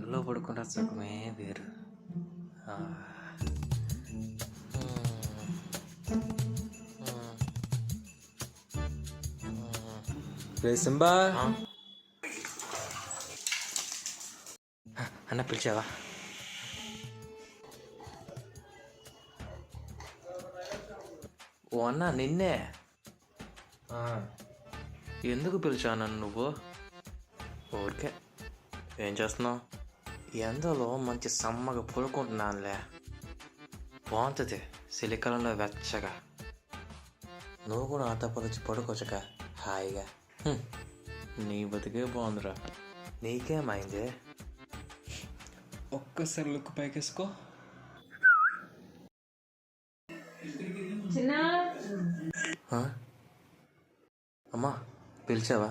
ఒళ్ళో పడుకుంటే సుఖమే వేరు. రే సింబా అన్న పిలిచావా? ఓ అన్న నిన్నే. ఎందుకు పిలిచావు నన్ను నువ్వు? ఊరికే. ఏం చేస్తున్నావు? ఎండలో మంచి సమ్మగా పడుకుంటున్నానులే. బాగుంటుంది చలికాలంలో వెచ్చగా. నువ్వు కూడా నాతో వచ్చి పడుకోవచ్చుగా హాయిగా. నీ బతికే బాగుందిరా. నీకేమైంది? ఒక్కసారి లుక్ పైకేసుకో. అమ్మా పిలిచావా?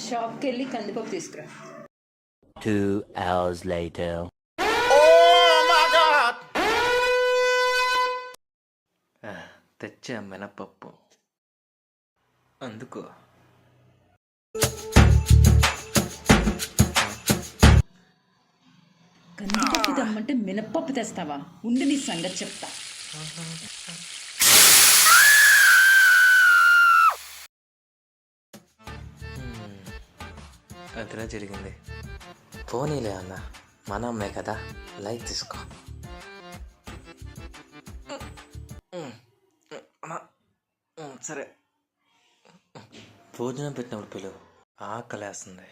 షాప్కి వెళ్ళి కందిపప్పు తీసుకురా. 2 hours later. తెచ్చా మినపప్పు, అందుకో. కందిపప్పు తెమ్మంటే మినపప్పు తెస్తావా? ఉండి నీ సంగతి చెప్తా. అదిలా జరిగింది. పోనీలే అన్న, మన అమ్మాయి కదా, లైట్ తీసుకో. సరే, భోజనం పెట్టినప్పుడు పిలువు, ఆకలేస్తుంది.